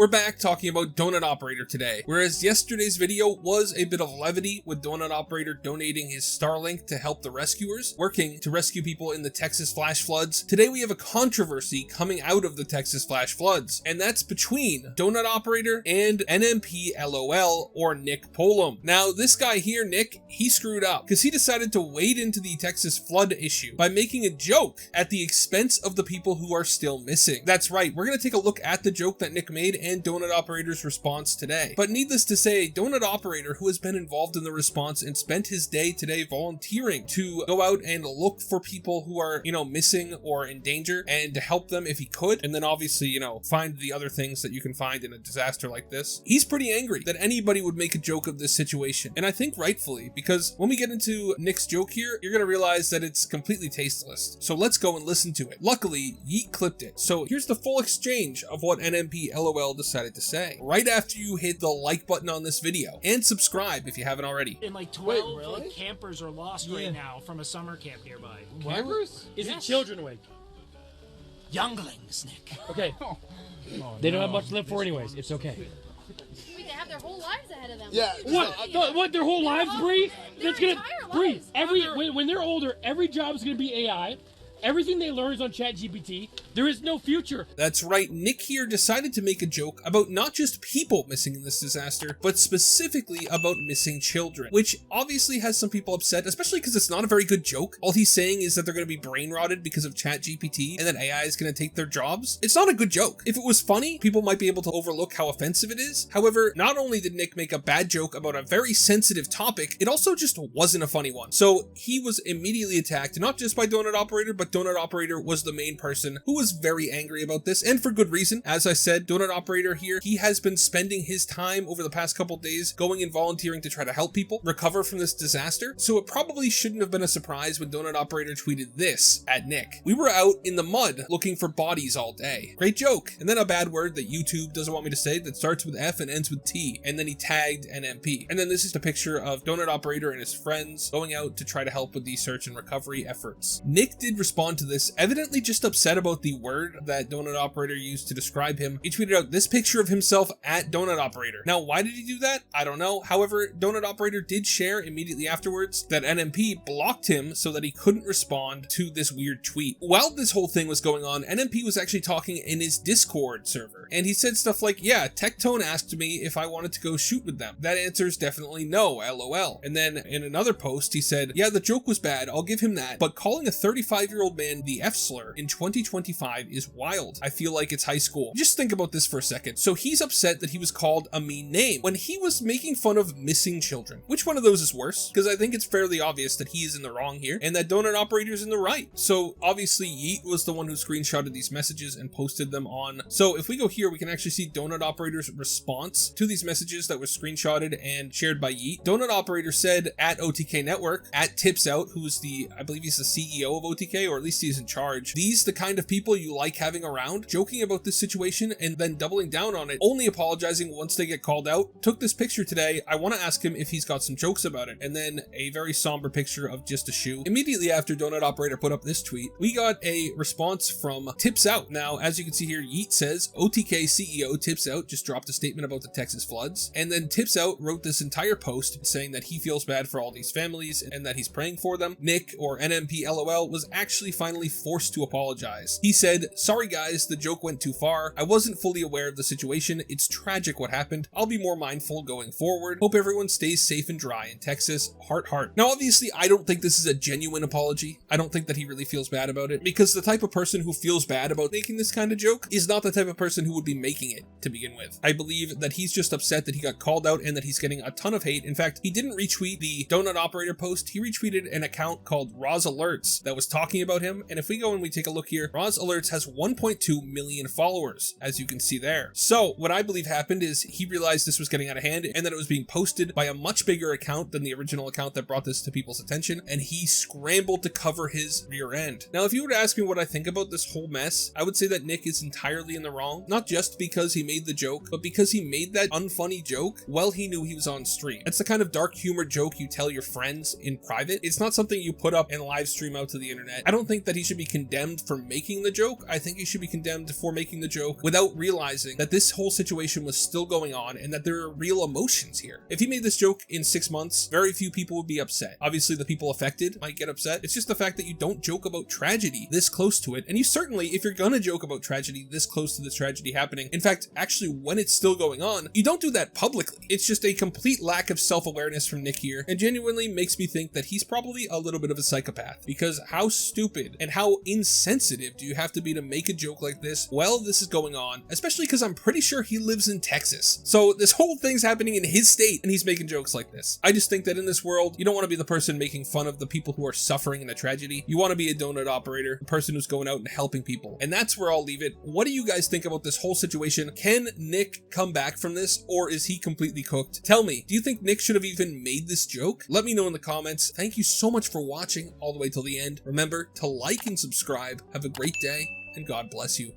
We're back talking about Donut Operator today. Whereas yesterday's video was a bit of levity with Donut Operator donating his Starlink to help the rescuers, working to rescue people in the Texas flash floods, today we have a controversy coming out of the Texas flash floods, and that's between Donut Operator and Nmplol, or Nick Polum. Now, this guy here, Nick, he screwed up because he decided to wade into the Texas flood issue by making a joke at the expense of the people who are still missing. That's right, we're going to take a look at the joke that Nick made and Donut Operator's response today. But needless to say, Donut Operator, who has been involved in the response and spent his day today volunteering to go out and look for people who are, missing or in danger and to help them if he could, and then obviously, find the other things that you can find in a disaster like this. He's pretty angry that anybody would make a joke of this situation, and I think rightfully, because when we get into Nick's joke here, you're going to realize that it's completely tasteless. So let's go and listen to it. Luckily, Yeet clipped it. So here's the full exchange of what Nmplol decided to say, right after you hit the like button on this video, and subscribe if you haven't already. And like 12 campers are lost right now from a summer camp nearby. Campers? Is it children, Wig? Younglings, Nick. Okay. They don't have much to live for anyways. It's okay. Wait, they have their whole lives ahead of them. Yeah. What? Their whole lives, Bree? That's gonna Bree. Lives. When they're older, every job is gonna be AI. Everything they learn is on ChatGPT. There is no future. That's right, Nick here decided to make a joke about not just people missing in this disaster, but specifically about missing children, which obviously has some people upset, especially because it's not a very good joke. All he's saying is that they're going to be brain rotted because of ChatGPT and that AI is going to take their jobs. It's not a good joke. If it was funny, people might be able to overlook how offensive it is. However, not only did Nick make a bad joke about a very sensitive topic, it also just wasn't a funny one. So he was immediately attacked, not just by Donut Operator, but Donut Operator was the main person who was very angry about this, and for good reason. As I said, Donut Operator here, he has been spending his time over the past couple days going and volunteering to try to help people recover from this disaster, so it probably shouldn't have been a surprise when Donut Operator tweeted this at Nick. "We were out in the mud looking for bodies all day." Great joke. And then a bad word that YouTube doesn't want me to say that starts with F and ends with T, and then he tagged NMP. And then this is a picture of Donut Operator and his friends going out to try to help with the search and recovery efforts. Nick did respond to this, evidently just upset about the word that Donut Operator used to describe him. He tweeted out this picture of himself at Donut Operator. Now, why did he do that? I don't know. However, Donut Operator did share immediately afterwards that NMP blocked him so that he couldn't respond to this weird tweet. While this whole thing was going on, NMP was actually talking in his Discord server, and he said stuff like, "Yeah, Tectone asked me if I wanted to go shoot with them. That answer is definitely no, lol." And then in another post, he said, "Yeah, the joke was bad, I'll give him that, but calling a 35-year-old man the F-slur in 2025 is wild. I feel like it's high school." Just think about this for a second. So he's upset that he was called a mean name when he was making fun of missing children. Which one of those is worse? Because I think it's fairly obvious that he is in the wrong here and that Donut Operator is in the right. So obviously Yeet was the one who screenshotted these messages and posted them on. So if we go here, we can actually see Donut Operator's response to these messages that were screenshotted and shared by Yeet. Donut Operator said at OTK Network, at Tips Out, who's I believe he's the CEO of OTK, or at least he's in charge. "These the kind of people you like having around?" Joking about this situation and then doubling down on it, only apologizing once they get called out. "Took this picture today. I want to ask him if he's got some jokes about it." And then a very somber picture of just a shoe. Immediately after Donut Operator put up this tweet, we got a response from Tips Out. Now, as you can see here, Yeet says, "OTK CEO Tips Out just dropped a statement about the Texas floods." And then Tips Out wrote this entire post saying that he feels bad for all these families and that he's praying for them. Nick, or Nmplol, was actually finally forced to apologize. He said, "Sorry guys, the joke went too far. I wasn't fully aware of the situation. It's tragic what happened. I'll be more mindful going forward. Hope everyone stays safe and dry in Texas. Heart, heart." Now, obviously, I don't think this is a genuine apology. I don't think that he really feels bad about it, because the type of person who feels bad about making this kind of joke is not the type of person who would be making it to begin with. I believe that he's just upset that he got called out and that he's getting a ton of hate. In fact, he didn't retweet the Donut Operator post. He retweeted an account called Roz Alerts that was talking about him. And if we go and we take a look here, Roz Alerts has 1.2 million followers, as you can see there. So what I believe happened is he realized this was getting out of hand and that it was being posted by a much bigger account than the original account that brought this to people's attention, and he scrambled to cover his rear end. Now, if you were to ask me what I think about this whole mess, I would say that Nick is entirely in the wrong. Not not just because he made the joke, but because he made that unfunny joke while he knew he was on stream. It's the kind of dark humor joke you tell your friends in private. It's not something you put up and live stream out to the internet. I don't think that he should be condemned for making the joke. I think he should be condemned for making the joke without realizing that this whole situation was still going on and that there are real emotions here. If he made this joke in 6 months, very few people would be upset. Obviously, the people affected might get upset. It's just the fact that you don't joke about tragedy this close to it. And you certainly, if you're gonna joke about tragedy this close to the tragedy happening, in fact, actually when it's still going on, you don't do that publicly. It's just a complete lack of self-awareness from Nick here, and genuinely makes me think that he's probably a little bit of a psychopath, because how stupid and how insensitive do you have to be to make a joke like this while this is going on, especially because I'm pretty sure he lives in Texas. So this whole thing's happening in his state and he's making jokes like this. I just think that in this world, you don't want to be the person making fun of the people who are suffering in a tragedy. You want to be a donut operator, a person who's going out and helping people. And that's where I'll leave it. What do you guys think about this whole situation? Can Nick come back from this, or is he completely cooked? Tell me, do you think Nick should have even made this joke? Let me know in the comments. Thank you so much for watching all the way till the end. Remember to like and subscribe. Have a great day, and God bless you.